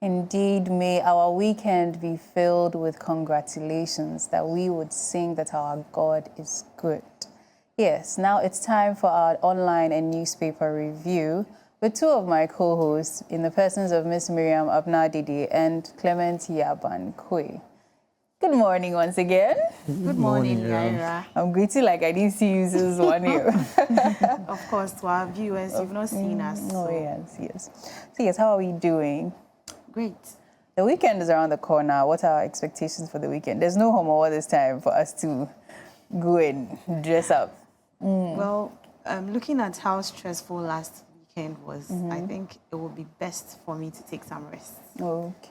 Indeed, may our weekend be filled with congratulations, that we would sing that our God is good. Yes, now it's time for our online and newspaper review with two of my co-hosts in the persons of Miss Miriam Abnadidi and Clement Yaban Kwe. Good morning once again. Good morning, Yaira. I'm greeting like I didn't see you since 1 year. Of course, to our viewers, you've not seen us. Oh, yes. So yes, how are we doing? Great. The weekend is around the corner. What are our expectations for the weekend? There's no homework this time for us to go and dress up. Well, looking at how stressful last weekend was, I think it would be best for me to take some rest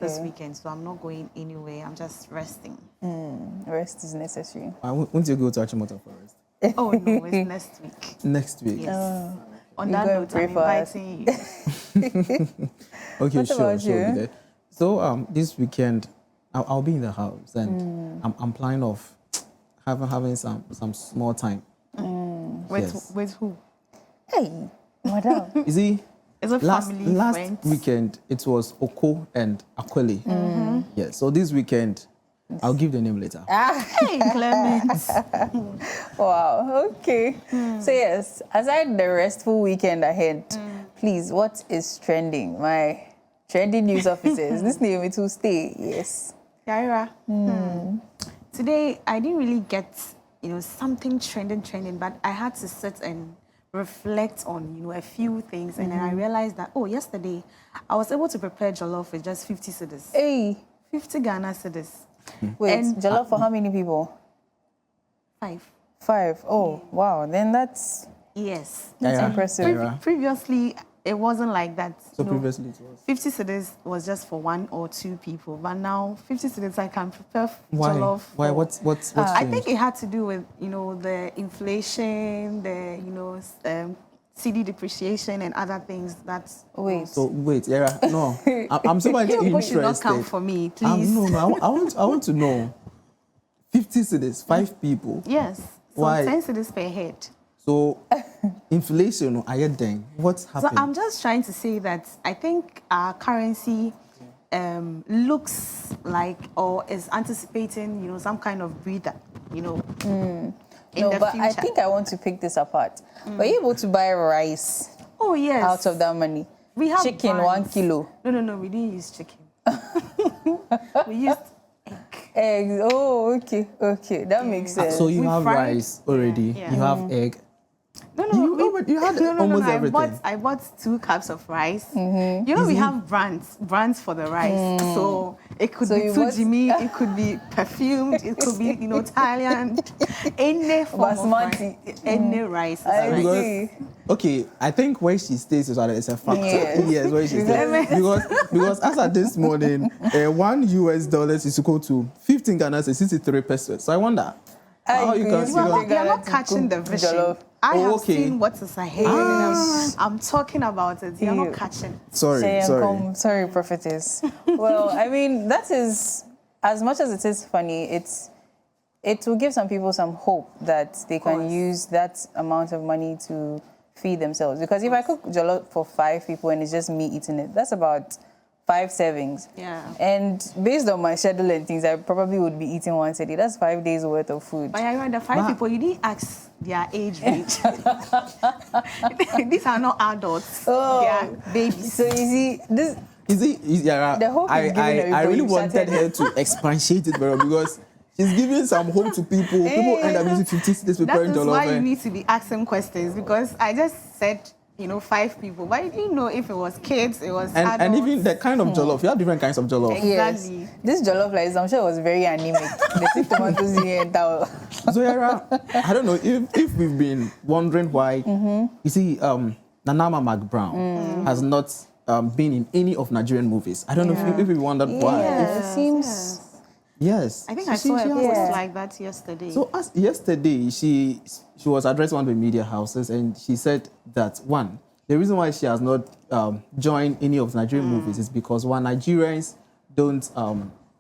this weekend. So I'm not going anywhere. I'm just resting. Rest is necessary. Won't you go to Achimota for rest? Oh, no, it's next week. Next week? Yes. On that note, I'm inviting you. Okay, what sure. About you? So this weekend, I'll be in the house, and I'm planning of having some small time. With who? Hey, madam. You see, It's a family last friends. weekend it was Oko and Akweli. Yes. So this weekend, I'll give the name later. Hey, Clement. Wow, okay. So yes, aside the restful weekend ahead, please, what is trending? My trending news officers. This name it will stay, yes. Yaira, today I didn't really get, something trending, but I had to sit and reflect on, a few things, and then I realized that, yesterday I was able to prepare jollof with just 50 cedis. Hey, 50 Ghana cedis. wait, And- jollof for how many people? 5. 5. Oh, wow. Then that's Yes. Yeah. impressive. Yeah. Previously, it wasn't like that. So previously it was. 50 cedis was just for 1 or 2 people, but now 50 cedis I can prepare Why? jollof. Why? for- What's I changed? think it had to do with, the inflation, CD depreciation and other things. That's Wait. So wait, Yara, no, I'm so much People interested. should not come for me, please. No, I want to know. 50 cedis, 5 people. Yes. So Why? 10 cedis per head. So inflation, I get then. What's So happening? I'm just trying to say that I think our currency looks like or is anticipating, some kind of breather, in No, the but future. I think I want to pick this apart. Were you able to buy rice Oh, yes. out of that money? We have chicken, buns. 1 kilo. No, we didn't use chicken. We used egg. Eggs. Oh, okay. That makes sense. So you We have fried- rice already. Yeah. You have egg. No, You had almost everything. I bought 2 cups of rice. We have brands for the rice. So it could So be you bought- Jimmy, it could be perfumed, it could be Italian, any form of rice, Basmati. any rice. is I rice. Because- see. Okay, I think where she stays is a factor. Yes. Yes, where she stays. Because as of this morning, $1 is equal to 15 Ghana, 63 pesos. So I wonder how you can see see what You're not to catching the cook vision. jollof. I have okay. seen what is ahead. I'm talking about it. You're not catching. Sorry, prophetess. Well, I mean, that is, as much as it is funny, it will give some people some hope that they can use that amount of money to feed themselves. Because if I cook jollof for 5 people and it's just me eating it, that's about 5 servings. Yeah. And based on my schedule and things, I probably would be eating once a day. That's 5 days worth of food. But I read the 5 people, you didn't ask their age range. These are not adults. Oh. They are babies. So you see, this Yara, The hope is given I everybody. really You wanted started. her to expatiate it very well because she's giving some hope to people. People end up using 50 cedis That preparing is why jollof. you need to be asking questions, because I just said 5 people, but you didn't know if it was kids, it was And adults. even the kind of jollof, you have different kinds of jollof. Exactly. Yes. This jollof rice, I'm sure it was very anemic. The sweet tomatoes here and that. So Yara, I don't know if we've been wondering why. You see, Nanama McBrown has not been in any of Nigerian movies. I don't know if we wondered why. Yeah, it seems. Yes. I think So I saw a post yeah. like that yesterday. So as yesterday, she was addressing one of the media houses, and she said that one, the reason why she has not joined any of the Nigerian movies is because one, Nigerians don't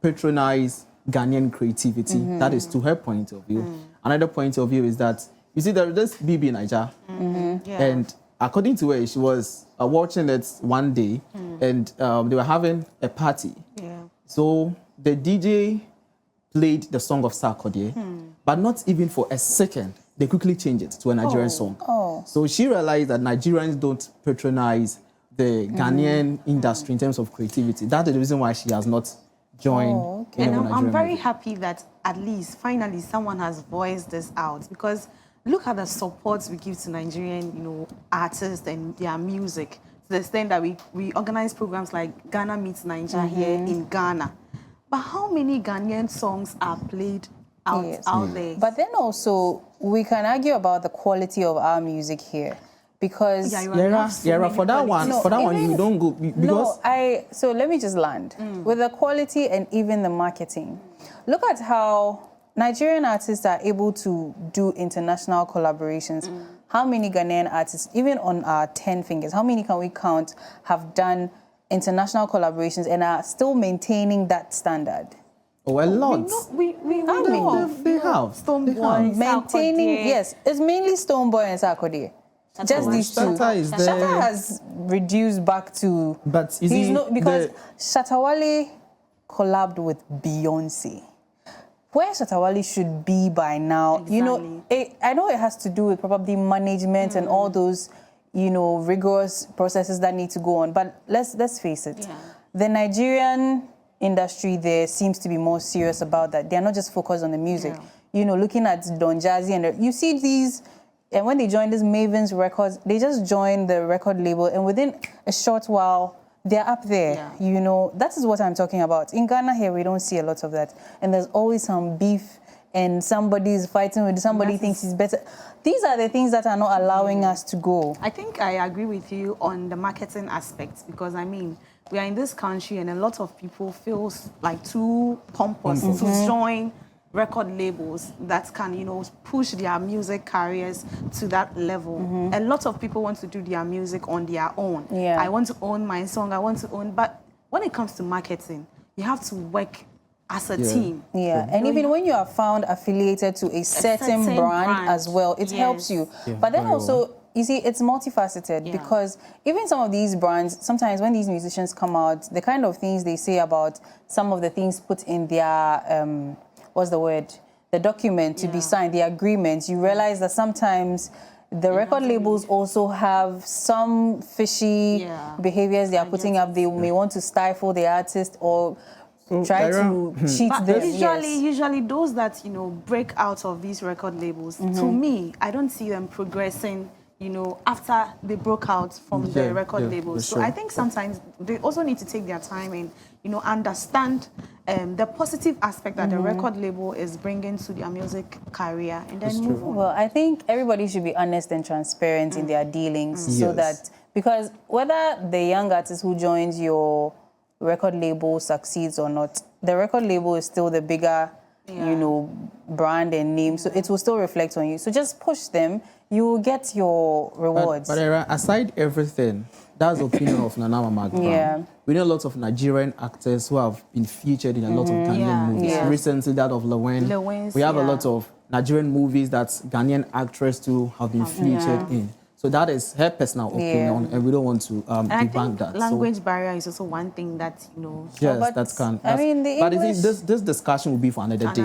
patronize Ghanaian creativity. That is to her point of view. Another point of view is that you see there's this BB Niger, Yeah. and according to her, she was watching it one day, and they were having a party. Yeah. So the DJ played the song of Sarkodie, but not even for a second. They quickly changed it to a Nigerian song. Oh. So she realized that Nigerians don't patronize the Ghanaian industry in terms of creativity. That is the reason why she has not joined. Oh, okay. any And of the I'm Nigerian very movies. happy that at least finally someone has voiced this out, because look at the support we give to Nigerian, artists and their music, to the extent that we organize programs like Ghana Meets Nigeria here in Ghana. But how many Ghanaian songs are played out, Yes. out there? But then also, we can argue about the quality of our music here. Because Yeah, you have so Yara, many for that one, qualities. you don't go because so let me just land with the quality and even the marketing. Look at how Nigerian artists are able to do international collaborations. How many Ghanaian artists, even on our 10 fingers, how many can we count, have done international collaborations and are still maintaining that standard? a lot. We How many? know. They have. Stonebwoy, Maintaining, Sarkodie. yes, it's mainly Stonebwoy and Sarkodie. Just these two. Shatta is there. Shatta has reduced back to. But is he's he not, because the- Shatta Wale collabed with Beyonce. Where Shatta Wale should be by now, I know it has to do with probably management and all those, rigorous processes that need to go on. But let's face it, the Nigerian industry there seems to be more serious about that. They're not just focused on the music. Looking at Don Jazzy and you see these. And when they join this Maven's Records, they just join the record label, and within a short while, they're up there. That is what I'm talking about. In Ghana here, we don't see a lot of that. And there's always some beef, and somebody's fighting with somebody, thinks he's better. These are the things that are not allowing us to go. I think I agree with you on the marketing aspect, because we are in this country and a lot of people feel like too pompous to join record labels that can, push their music careers to that level. A lot of people want to do their music on their own. Yeah. I want to own my song, but when it comes to marketing, you have to work as a team. Yeah, and even when you are found affiliated to a certain brand as well, it helps you. Yeah, but then very also, well. you see, it's multifaceted because even some of these brands, sometimes when these musicians come out, the kind of things they say about some of the things put in their, the document to be signed, the agreement, you realize that sometimes the record labels also have some fishy behaviors they are putting up. They may want to stifle the artist or try to cheat But them. usually those that break out of these record labels, to me, I don't see them progressing. After they broke out from the record labels. So I think sometimes they also need to take their time and understand the positive aspect that the record label is bringing to their music career, and then move on. Well, I think everybody should be honest and transparent in their dealings so that, because whether the young artist who joins your record label succeeds or not, the record label is still the bigger, brand and name, so it will still reflect on you. So just push them, you will get your rewards. But aside everything, that's the opinion of Nanama McBrown. Yeah. We know lots of Nigerian actors who have been featured in a lot of Ghanaian movies. Yeah. Recently, that of Lewen. We have a lot of Nigerian movies that Ghanaian actors too have been featured in. So that is her personal opinion, and we don't want to And I debunk think that. language barrier is also one thing that Yes, but, that can. I mean, the but English- this discussion will be for another day.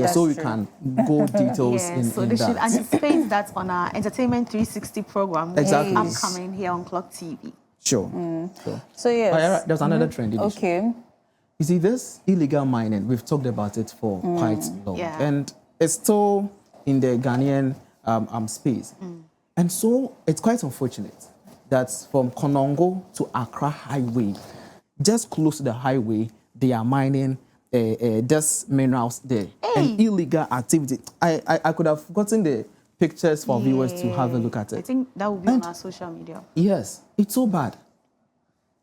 That's so we true. can go details in so they that. should anticipate that on our Entertainment 360 program, which Exactly. is upcoming here on Clock TV. Sure. So yes. There's another trend. Okay. You see, this illegal mining, we've talked about it for quite long. Yeah. And it's still in the Ghanaian space. And so it's quite unfortunate that's from Konongo to Accra Highway. Just close to the highway, they are mining just minerals there. An illegal activity. I could have gotten the pictures for viewers to have a look at it. I think that will be on our social media. Yes, it's so bad.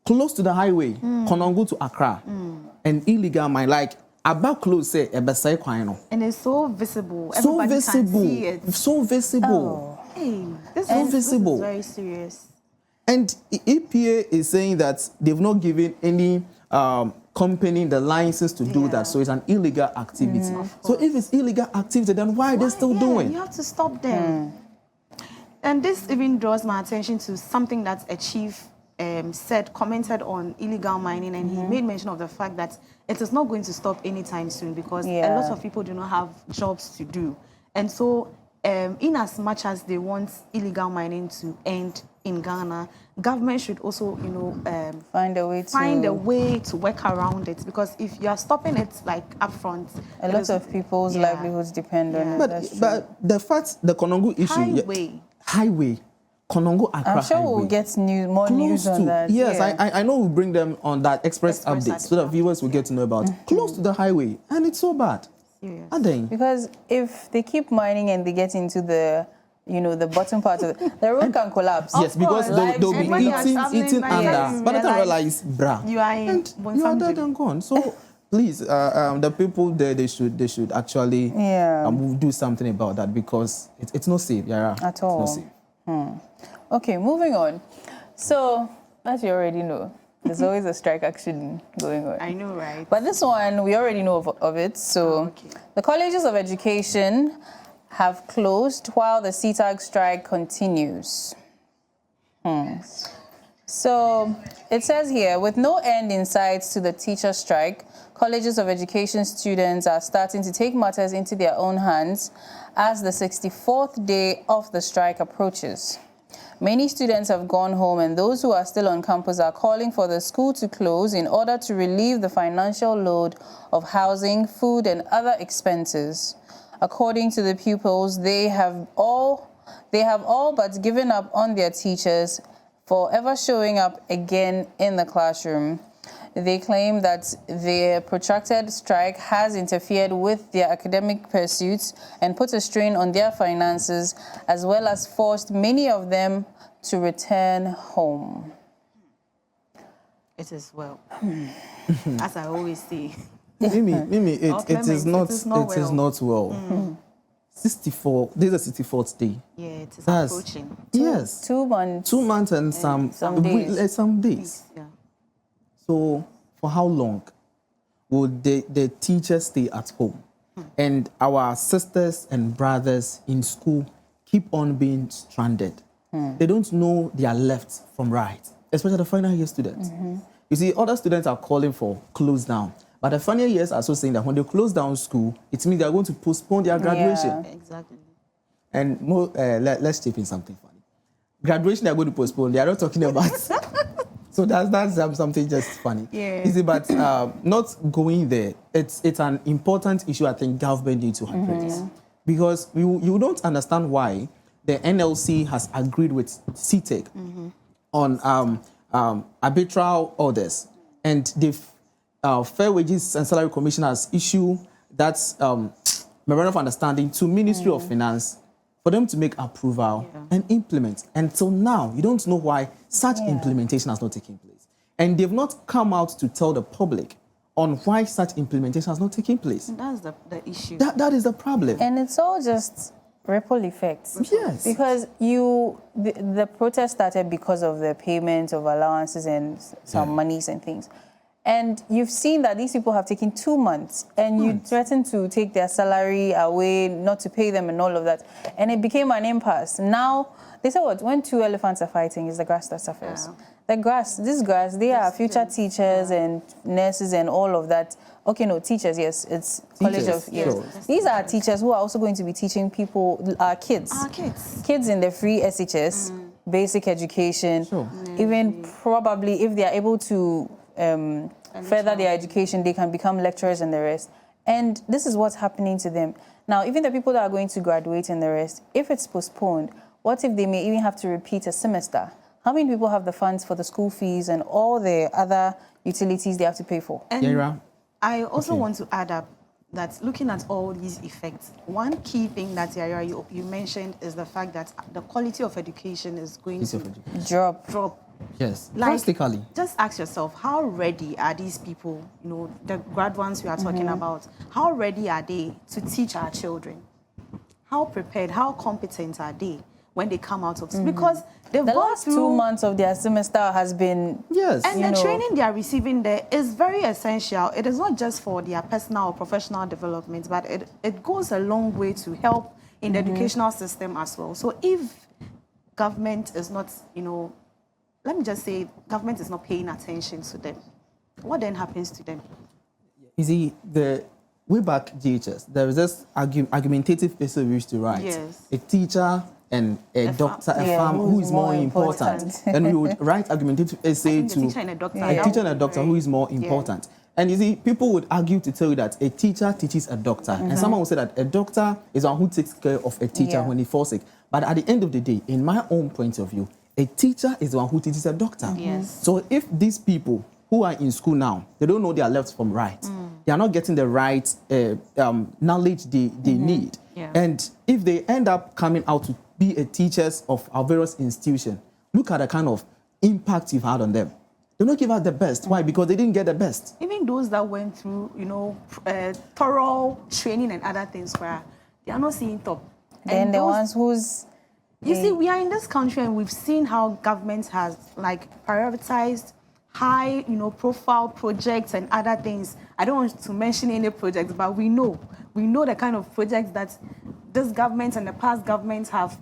Close to the highway, Konongo to Accra, an illegal mine, like about close, say, and it's so visible. So Everybody visible. can see it. So visible. Oh. Hey, this So is visible. very serious. And EPA is saying that they've not given any company the license to do that, so it's an illegal activity. So if it's illegal activity, then why are they still doing? You have to stop them. And this even draws my attention to something that a chief commented on illegal mining, and he made mention of the fact that it is not going to stop anytime soon because a lot of people do not have jobs to do. And so in as much as they want illegal mining to end in Ghana, government should also, find a way to work around it, because if you are stopping it like upfront, a lot of people's livelihoods depend on it. But the fact, the Konongo issue, highway, Konongo Accra I'm sure highway. we'll get more news on that. Yes, I know we'll bring them on that express update so that viewers will get to know about it. Close to the highway, and it's so bad. Serious. Are they? Because if they keep mining and they get into the the bottom part of it, the road can collapse. Yes, because they'll be eating under. By the time I realize, you are in and you are dead and gone. So please, the people there, they should actually do something about that, because it's not safe. At all. It's not safe. Okay, moving on. So, as you already know, there's always a strike action going on. I know, right? But this one, we already know of it. So, the colleges of education have closed while the Cetag strike continues. So, it says here, with no end in sight to the teacher strike, colleges of education students are starting to take matters into their own hands as the 64th day of the strike approaches. Many students have gone home, and those who are still on campus are calling for the school to close in order to relieve the financial load of housing, food, and other expenses. According to the pupils, they have all but given up on their teachers for ever showing up again in the classroom. They claim that the protracted strike has interfered with their academic pursuits and put a strain on their finances, as well as forced many of them to return home. It is well. As I always say. Mimi, it is not well. 64. This is the 64th day. Yeah, it is approaching. Yes. 2 months. 2 months and some days. Some days. Yeah. So, for how long will the teachers stay at home? And our sisters and brothers in school keep on being stranded. They don't know their left from right, especially the final year students. You see, other students are calling for close down. But the final years are also saying that when they close down school, it means they are going to postpone their graduation. Yeah, exactly. And let's chip in something funny. Graduation they are going to postpone. They are not talking about. So that's something just funny. Yeah. You see, but not going there. It's an important issue. I think government needs to address, because you don't understand why the NLC has agreed with Cetag on arbitral orders, and the Fair Wages and Salary Commission has issued that memorandum of understanding to Ministry of Finance for them to make approval and implement. Until now, you don't know why such implementation has not taken place. And they've not come out to tell the public on why such implementation has not taken place. And that's the issue. That is the problem. And it's all just ripple effects. Yes. Because the protest started because of the payment of allowances and some monies and things. And you've seen that these people have taken 2 months, and you threatened to take their salary away, not to pay them and all of that. And it became an impasse. Now, they say what? When 2 elephants are fighting, it's the grass that suffers. This grass, they are future teachers and nurses and all of that. Okay, no, teachers, yes. It's college of, yes. Sure. These are teachers who are also going to be teaching people, our kids. Kids in the free SHS, basic education. Sure. Even probably if they are able to further their education, they can become lecturers and the rest. And this is what's happening to them. Now, even the people that are going to graduate and the rest, if it's postponed, what if they may even have to repeat a semester? how many people have the funds for the school fees and all the other utilities they have to pay for? And Yara? I also Okay. want to add up that looking at all these effects, one key thing that Yara, you mentioned is the fact that the quality of education is going to drop. Yes, Like, drastically. just ask yourself, how ready are these people, the grad ones we are talking about, how ready are they to teach our children? How prepared, how competent are they when they come out of school? Because they've The gone last through 2 months of their semester has been... Yes. and the training they are receiving there is very essential. It is not just for their personal or professional development, but it goes a long way to help in the educational system as well. So if government is not, let me just say, government is not paying attention to them, what then happens to them? You see, way back GHS, there was this argumentative essay we used to write. Yes. A teacher and a doctor, a farm, who is more important? And we would write argumentative essay to a teacher and a doctor. A teacher and a doctor, who is more important? And you see, people would argue to tell you that a teacher teaches a doctor, and someone would say that a doctor is one who takes care of a teacher when he falls sick. But at the end of the day, in my own point of view, a teacher is the one who teaches a doctor. Yes. So if these people who are in school now, they don't know their left from right, they are not getting the right knowledge they need. Yeah. And if they end up coming out to be a teachers of our various institutions, look at the kind of impact you've had on them. They don't give out the best. Why? Because they didn't get the best. Even those that went through, thorough training and other things where they are not seeing top. Then the ones who's... You see, we are in this country and we've seen how government has prioritized high, profile projects and other things. I don't want to mention any projects, but we know the kind of projects that this government and the past governments have,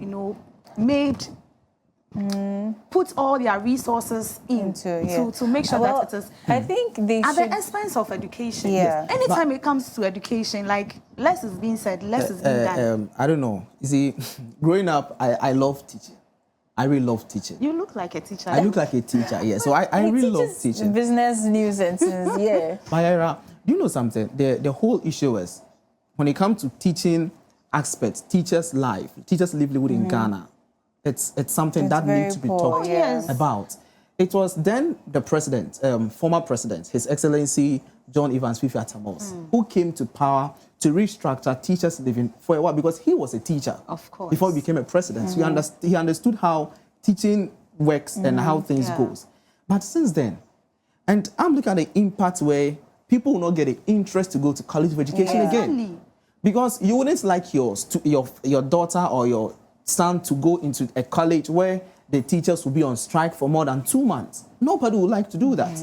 made, put all their resources to make sure that it is. I think they at should... the expense of education. Yeah. Yes. Anytime it comes to education, less is being said, less is being done. I don't know. You see, growing up, I love teaching. I really love teaching. You look like a teacher. I look like a teacher, yeah. So I really love teaching. Business news and yeah. Mayara, do you know something? The whole issue is, when it comes to teaching aspects, teachers' livelihood in Ghana, it's something that needs to be talked about. It was then the president, former president, His Excellency John Evans Fifi Atamos, who came to power to restructure teachers' living for a while, because he was a teacher, of course, before he became a president. So he understood how teaching works and how things goes. But since then, and I'm looking at the impact where people will not get the interest to go to college of education again. Because you wouldn't like your daughter or your son to go into a college where the teachers will be on strike for more than 2 months. Nobody would like to do that.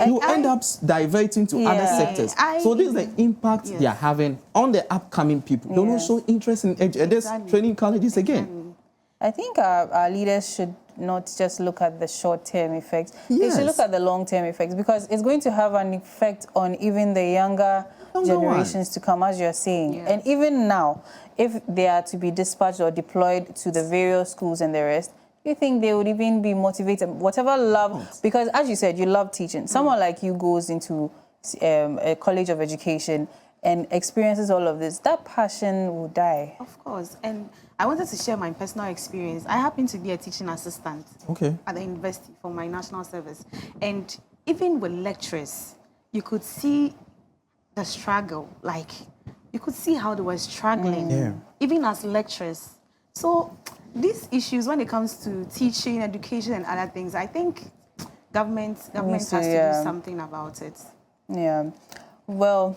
You end up diverting to other sectors. So this is the impact they are having on the upcoming people. They don't show interest in this training colleges again. I think our leaders should not just look at the short-term effects. They should look at the long-term effects, because it's going to have an effect on even the younger generations to come, as you're saying. And even now, if they are to be dispatched or deployed to the various schools and the rest, you think they would even be motivated, whatever love, because as you said, you love teaching. Someone like you goes into a college of education and experiences all of this, that passion will die. Of course. And I wanted to share my personal experience. I happen to be a teaching assistant at the university for my national service. And even with lecturers, you could see the struggle. You could see how they were struggling, even as lecturers. So these issues, when it comes to teaching, education, and other things, I think government has to do something about it. Yeah. Well,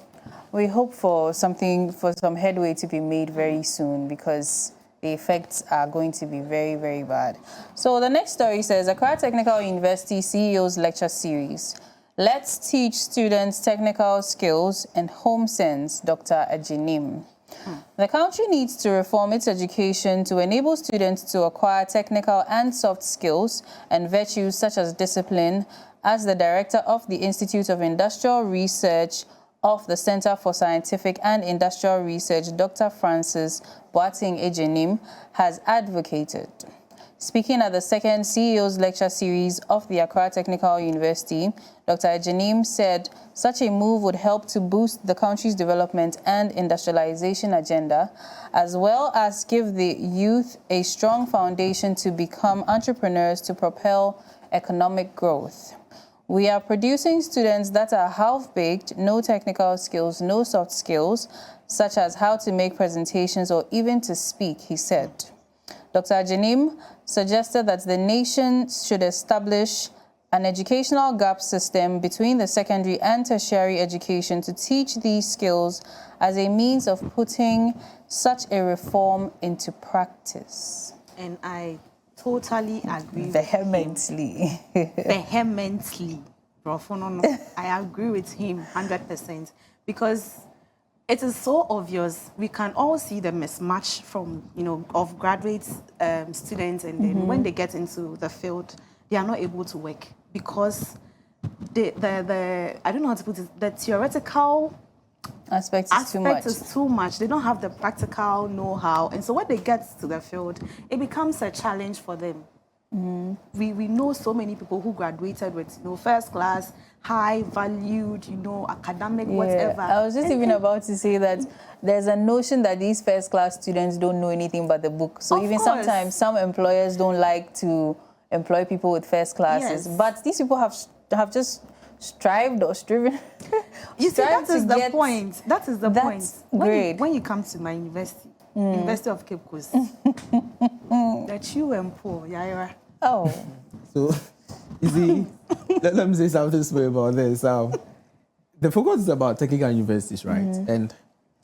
we hope for some headway to be made very soon, because the effects are going to be very, very bad. So the next story says, Accra Technical University CEO's Lecture Series. Let's teach students technical skills and home sense, Dr. AGYENIM. The country needs to reform its education to enable students to acquire technical and soft skills and virtues such as discipline, as the director of the Institute of Industrial Research of the Center for Scientific and Industrial Research, Dr. Francis Boateng AGYENIM, has advocated. Speaking at the second CEO's lecture series of the Accra Technical University, Dr. AGYENIM said such a move would help to boost the country's development and industrialization agenda, as well as give the youth a strong foundation to become entrepreneurs to propel economic growth. We are producing students that are half-baked, no technical skills, no soft skills, such as how to make presentations or even to speak, he said. Dr. AGYENIM suggested that the nation should establish an educational gap system between the secondary and tertiary education to teach these skills as a means of putting such a reform into practice. And I totally agree Vehemently. Vehemently. No. I agree with him 100% because it is so obvious. We can all see the mismatch from, of graduate students, and then when they get into the field, they are not able to work because the I don't know how to put it, the theoretical aspect is too much. They don't have the practical know-how, and so when they get to the field, it becomes a challenge for them. We know so many people who graduated with first class, high valued, academic, whatever. I was just even about to say that there's a notion that these first class students don't know anything but the book. So even sometimes some employers don't like to employ people with first classes. Yes. But these people have just strived or striven. You see, that is the point. That is the point. Great. When you come to my university, University of Cape Coast, that you and poor, Yaira. Oh. So, you see, let me say something small about this. The focus is about technical universities, right? And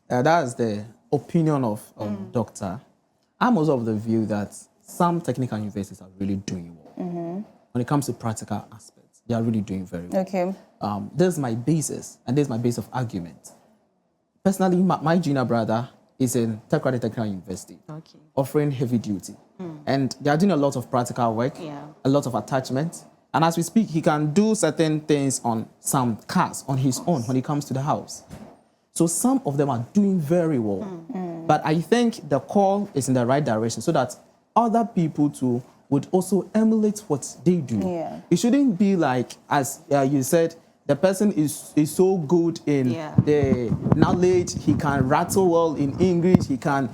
that's the opinion of Doctor. I'm also of the view that some technical universities are really doing well. When it comes to practical aspects, they are really doing very well. Okay. This is my basis, and this is my base of argument. Personally, my junior brother is in Technical University, offering heavy duty. And they are doing a lot of practical work, a lot of attachments. And as we speak, he can do certain things on some cars on his own when he comes to the house. So some of them are doing very well. But I think the call is in the right direction so that other people too would also emulate what they do. It shouldn't be like, as you said, the person is so good in the knowledge, he can rattle well in English, he can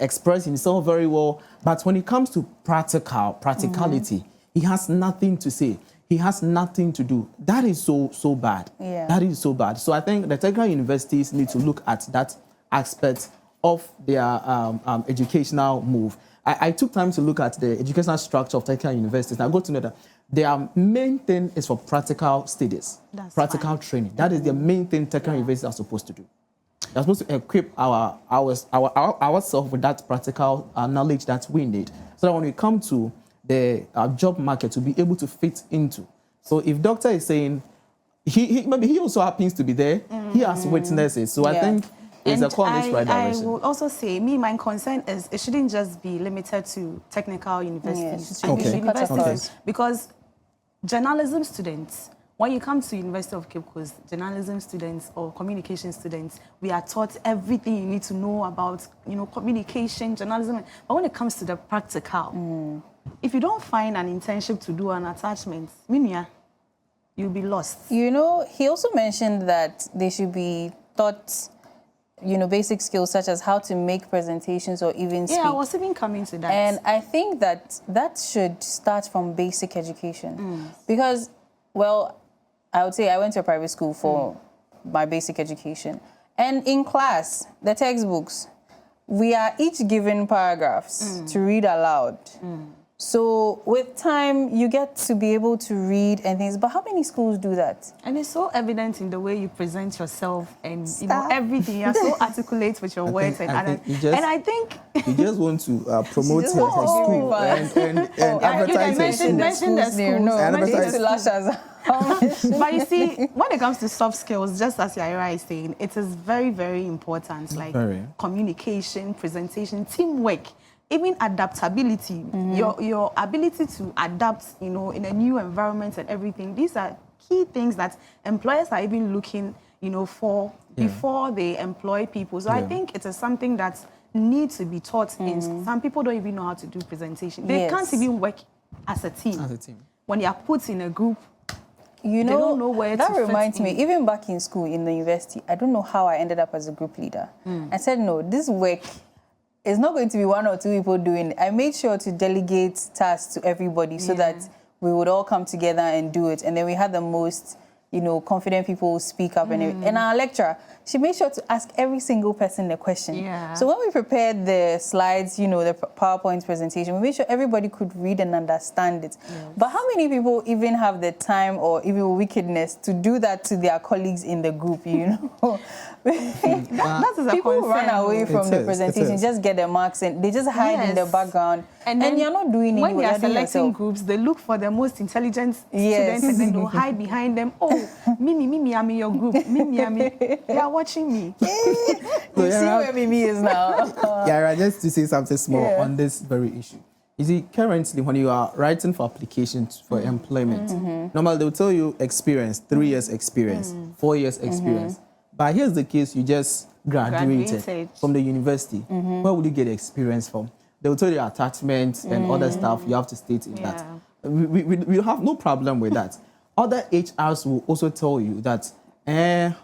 express himself very well. But when it comes to practicality, he has nothing to say. He has nothing to do. That is so bad. That is so bad. So I think the technical universities need to look at that aspect of their educational move. I took time to look at the educational structure of technical universities. And I got to know that their main thing is for practical studies, practical training. That is the main thing technical universities are supposed to do. They're supposed to equip ourselves with that practical knowledge that we need, so that when we come to the job market, to be able to fit into. So if Doctor is saying, maybe he also happens to be there, he has witnesses. So I think it's a call in this right direction. I will also say, my concern is it shouldn't just be limited to technical universities. Because journalism students, when you come to University of Cape Coast, journalism students or communication students, we are taught everything you need to know about, communication, journalism. But when it comes to the practical, if you don't find an internship to do an attachment, you'll be lost. He also mentioned that they should be taught basic skills such as how to make presentations or even speak. Yeah, I was even coming to that. And I think that should start from basic education. Because, well, I would say I went to a private school for my basic education. And in class, the textbooks, we are each given paragraphs to read aloud. So with time, you get to be able to read and things. But how many schools do that? And it's so evident in the way you present yourself and everything. You're so articulate with your words and I think you just want to promote her school and advertise her mention the school. No, but you see, when it comes to soft skills, just as Yaira is saying, it is very, very important. Like communication, presentation, teamwork. Even adaptability, your ability to adapt, in a new environment and everything. These are key things that employers are even looking, for before they employ people. So I think it is something that need to be taught. In some people don't even know how to do presentation. They can't even work as a team. When you are put in a group, you know, they don't know where that to fit reminds me, in. even back in school, in the university, I don't know how I ended up as a group leader. I said, no, this work is not going to be one or two people doing it. I made sure to delegate tasks to everybody so that we would all come together and do it. And then we had the most, you know, confident people speak up. And our lecturer, she made sure to ask every single person the question. So when we prepared the slides, you know, the PowerPoint presentation, we made sure everybody could read and understand it. But how many people even have the time or even wickedness to do that to their colleagues in the group, you know? That is a people concern. run away from the presentation, just get the marks, and they just hide in the background. And you're not doing when anything. When they are selecting groups, they look for the most intelligent students, and then they'll hide behind them. Oh, Mimi, I'm in your group. Mimi, they are watching me. You see where Mimi is now. Just to say something small on this very issue. You see, currently, when you are writing for applications for employment, normally they'll tell you experience, 3 years experience, 4 years experience. But here's the case, you just graduated from the university. Where would you get experience from? They'll tell you attachments and other stuff you have to state in that. We have no problem with that. Other HRs will also tell you that you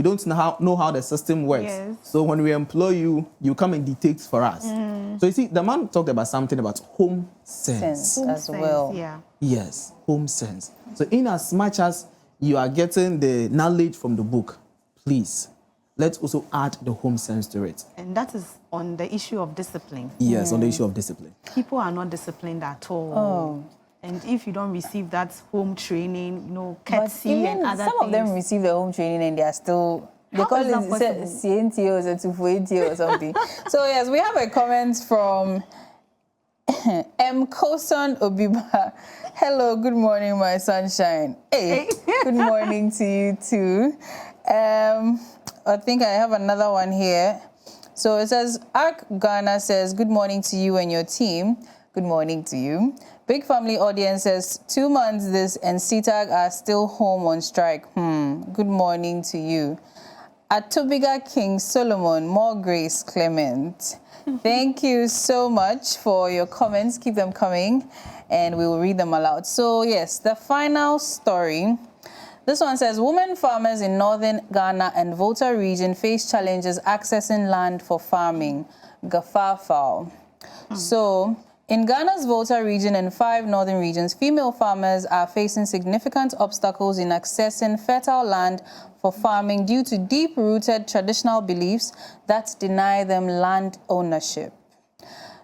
don't know how the system works. So when we employ you, you come and dictate for us. So you see, the man talked about something about home sense as well. Yes, home sense. So in as much as you are getting the knowledge from the book, please, let's also add the home sense to it. And that is on the issue of discipline. Yes, on the issue of discipline. People are not disciplined at all. And if you don't receive that home training, you know, courtesy and other some things. of them receive the home training and they are still, they call it CNTO or 240 or something. So yes, we have a comment from M. Koson Obiba. Hello, good morning, my sunshine. Hey, good morning to you too. I think I have another one here. So it says, Ark Ghana says, good morning to you and your team. Good morning to you. Big family audience says, 2 months this and Cetag are still home on strike. Good morning to you. Atobiga King Solomon, more grace, Clement. Thank you so much for your comments. Keep them coming and we will read them aloud. So yes, the final story. This one says, women farmers in northern Ghana and VOLTA region face challenges accessing land for farming. GAFAFAW. So, in Ghana's VOLTA region and 5 northern regions, female farmers are facing significant obstacles in accessing fertile land for farming due to deep-rooted traditional beliefs that deny them land ownership.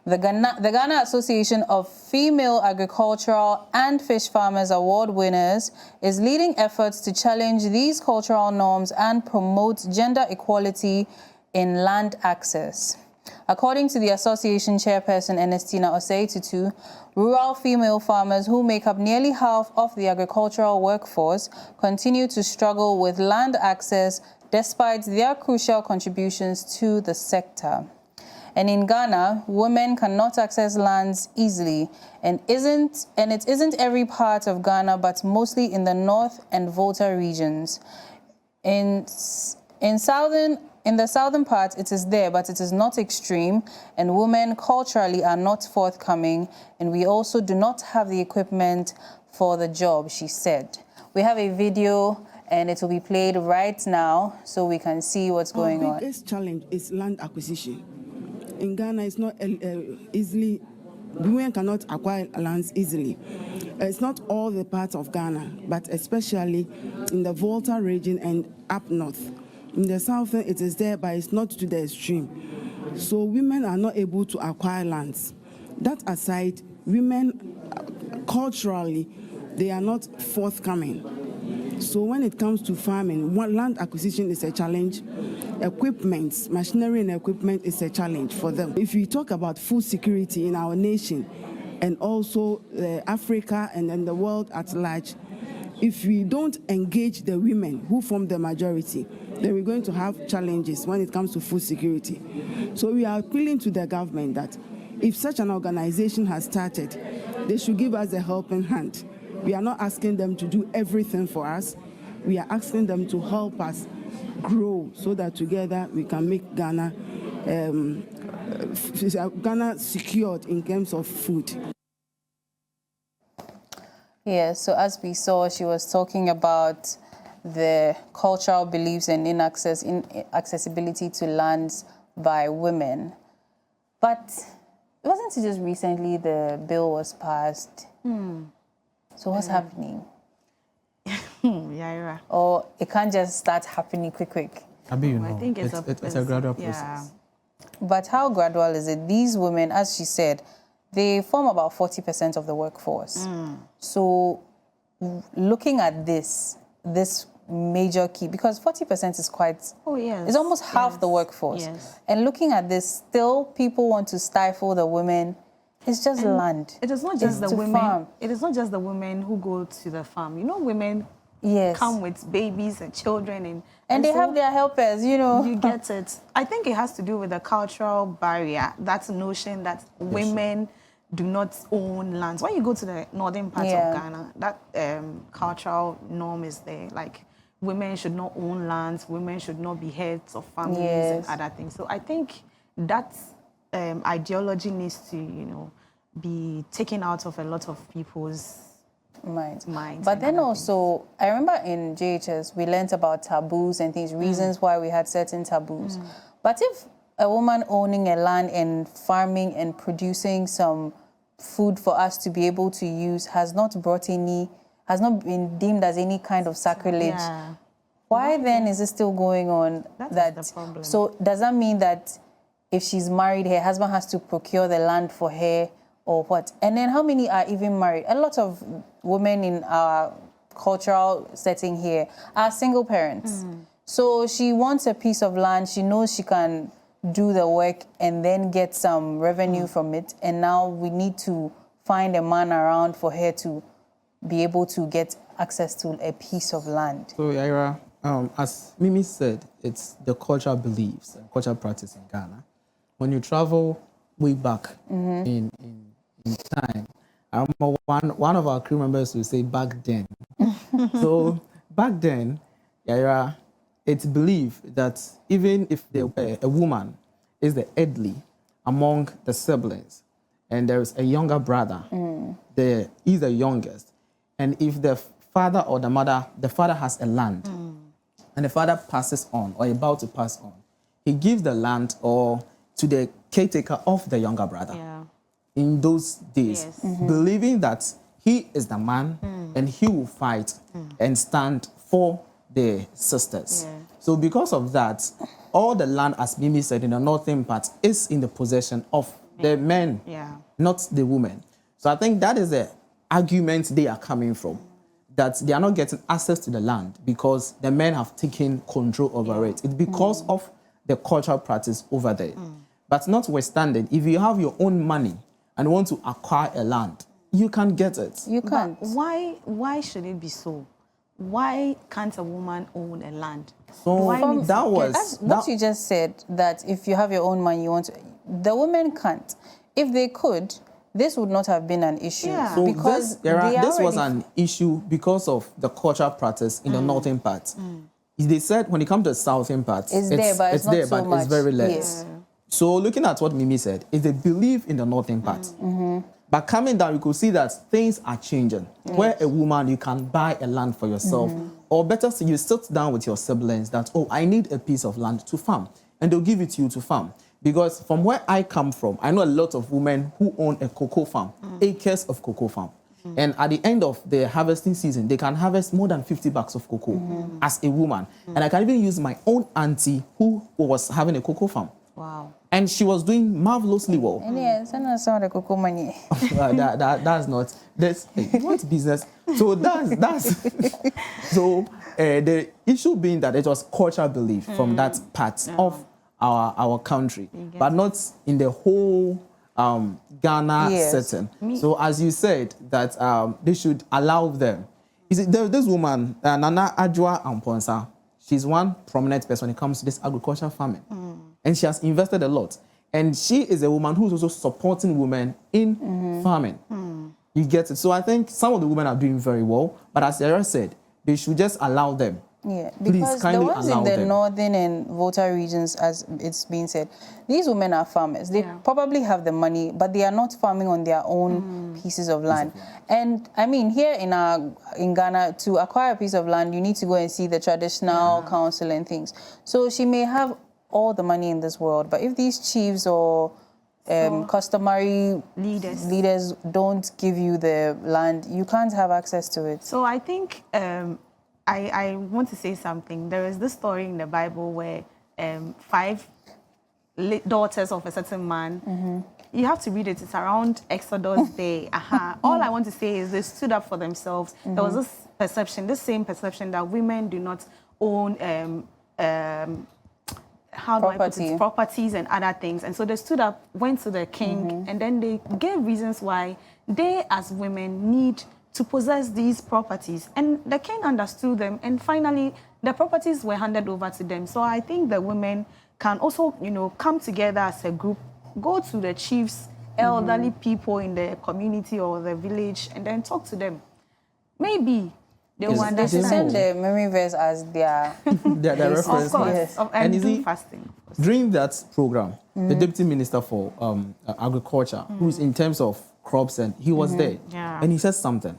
The Ghana Association of Female Agricultural and Fish Farmers Award winners is leading efforts to challenge these cultural norms and promote gender equality in land access. According to the association chairperson Ernestina Osei-Tutu, rural female farmers who make up nearly half of the agricultural workforce continue to struggle with land access despite their crucial contributions to the sector. And in Ghana, women cannot access lands easily, and it isn't every part of Ghana, but mostly in the north and VOLTA regions. In the southern part, it is there, but it is not extreme, and women culturally are not forthcoming, and we also do not have the equipment for the job, she said. We have a video, and it will be played right now, so we can see what's going on. The biggest challenge is land acquisition. In Ghana, it's not easily, women cannot acquire lands easily. It's not all the parts of Ghana, but especially in the VOLTA region and up north. In the southern, it is there, but it's not to the extreme. So women are not able to acquire lands. That aside, women, culturally, they are not forthcoming. So when it comes to farming, land acquisition is a challenge. Equipment, machinery and equipment is a challenge for them. If we talk about food security in our nation and also Africa and then the world at large, if we don't engage the women who form the majority, then we're going to have challenges when it comes to food security. So we are appealing to the government that if such an organization has started, they should give us a helping hand. We are not asking them to do everything for us, we are asking them to help us grow so that together we can make Ghana secured in terms of food. Yeah, so as we saw, she was talking about the cultural beliefs and inaccessibility to lands by women. But wasn't it just recently the bill was passed? So what's happening? Yeah. Or it can't just start happening quick. I mean, I think it's a gradual process. Yeah. But how gradual is it? These women, as she said, they form about 40% of the workforce. So looking at this major key, because 40% is quite, it's almost half the workforce. Yes. And looking at this, still people want to stifle the women. It's just land. It is not just It's the to women. farm. It is not just the women who go to the farm. You know, women Yes. come with babies and children, And they so have their helpers, you know. You get it. I think it has to do with the cultural barrier, that notion that women do not own lands. When you go to the northern part of Ghana, that cultural norm is there. Like, women should not own lands, women should not be heads of families and other things. So I think that ideology needs to, you know, be taken out of a lot of people's minds. But then also, I remember in JHS, we learned about taboos and things, reasons why we had certain taboos. But if a woman owning a land and farming and producing some food for us to be able to use has not been deemed as any kind of sacrilege, why then is it still going on? That's the problem. So does that mean that if she's married, her husband has to procure the land for her, or what? And then how many are even married? A lot of women in our cultural setting here are single parents. So she wants a piece of land. She knows she can do the work and then get some revenue from it. And now we need to find a man around for her to be able to get access to a piece of land. So, Yaira, as Mimi said, it's the cultural beliefs and cultural practice in Ghana. When you travel way back in time, I remember one of our crew members would say back then. So back then, Yaira, it's believed that even if a woman is the elderly among the siblings, and there's a younger brother, he's the youngest, and if the father or the mother, the father has a land, and the father passes on or about to pass on, he gives the land or to the caretaker of the younger brother. In those days, believing that he is the man and he will fight and stand for the sisters. So because of that, all the land, as Mimi said, in the northern part is in the possession of the men, not the women. So I think that is the argument they are coming from, that they are not getting access to the land because the men have taken control over it. It's because of the cultural practice over there. But notwithstanding, if you have your own money and want to acquire a land, you can get it. You can't. But why should it be so? Why can't a woman own a land? So what you just said, that if you have your own money, you want to, the women can't. If they could, this would not have been an issue. So because this was an issue because of the cultural practice in the northern part. They said when it comes to the southern part, it's there, but it's very less. So looking at what Mimi said, is a belief in the northern part. But coming down, you could see that things are changing. Where a woman, you can buy a land for yourself. Or better still, you sit down with your siblings that, oh, I need a piece of land to farm. And they'll give it to you to farm. Because from where I come from, I know a lot of women who own a cocoa farm, acres of cocoa farm. And at the end of the harvesting season, they can harvest more than 50 bags of cocoa as a woman. And I can even use my own auntie who was having a cocoa farm. Wow. And she was doing marvelously well. And yes, I know some of the cocoa money. That's not, what business? So that's so the issue being that it was cultural belief from that part of our country, but not in the whole Ghana setting. So as you said, that they should allow them. Is it this woman, Nana Adwoa Amponsa? She's one prominent person when it comes to this agricultural farming. And she has invested a lot. And she is a woman who's also supporting women in farming. You get it? So I think some of the women are doing very well. But as Sarah said, they should just allow them. Yeah, Please because the kindly ones allow in the them. northern and VOLTA regions, as it's been said, these women are farmers. They probably have the money, but they are not farming on their own pieces of land. And I mean, here in Ghana, to acquire a piece of land, you need to go and see the traditional council and things. So she may have all the money in this world, but if these chiefs or customary leaders don't give you the land, you can't have access to it. So I think I want to say something. There is this story in the Bible where 5 daughters of a certain man, you have to read it, it's around Exodus Day. All I want to say is they stood up for themselves. There was this perception, this same perception that women do not own properties and other things. And so they stood up, went to the king, and then they gave reasons why they as women need to possess these properties. And the king understood them, and finally the properties were handed over to them. So I think the women can also, come together as a group, go to the chiefs, elderly people in the community or the village, and then talk to them. Maybe they will understand. They send the memory verse as their reference. Of course, Yes. and do fasting. During that program, the Deputy Minister for Agriculture, who's in terms of crops, and he was there, and he said something.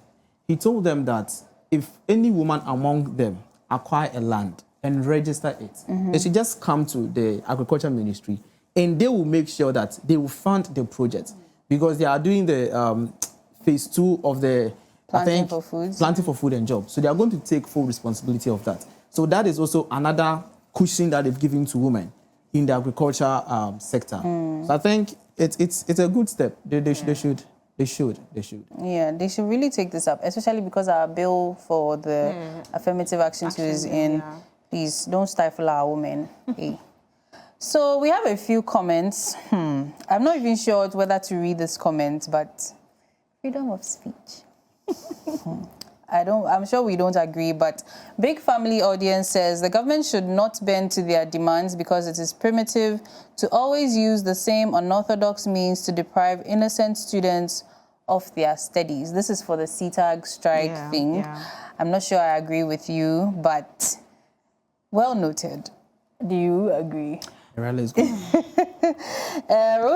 He told them that if any woman among them acquire a land and register it, they should just come to the Agriculture Ministry, and they will make sure that they will fund the project, because they are doing the phase 2 of the planting for food and jobs. So they are going to take full responsibility of that. So that is also another cushion that they've given to women in the agriculture sector. So I think it's a good step. They should. Yeah, they should really take this up, especially because our bill for the affirmative action is in. Please don't stifle our women. Hey. So we have a few comments. I'm not even sure whether to read this comment, but freedom of speech. I'm sure we don't agree, but Big Family Audience says the government should not bend to their demands because it is primitive to always use the same unorthodox means to deprive innocent students of their studies. This is for the Cetag strike thing. Yeah. I'm not sure I agree with you, but well noted. Do you agree? Rose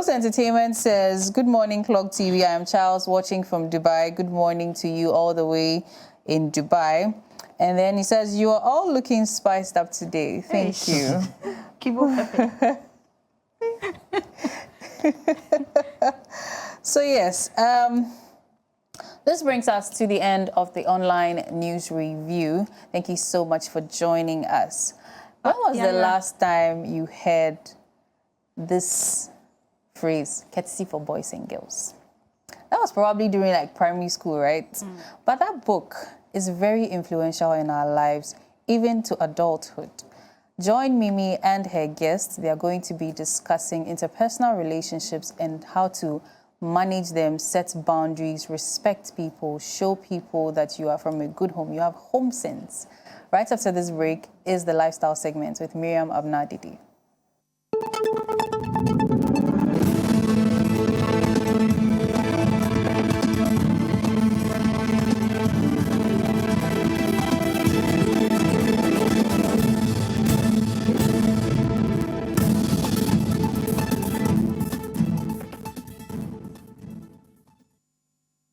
Entertainment says, good morning, Clock TV. I am Charles watching from Dubai. Good morning to you all the way in Dubai. And then he says, you are all looking spiced up today. Thank you. Keep on. So yes, this brings us to the end of the online news review. Thank you so much for joining us. When was the last time you heard this phrase, courtesy for boys and girls? That was probably during like primary school, right? But that book is very influential in our lives, even to adulthood. Join Mimi and her guests. They are going to be discussing interpersonal relationships and how to manage them, set boundaries, respect people, show people that you are from a good home. You have home sense. Right after this break is the lifestyle segment with Miriam Abnadidi.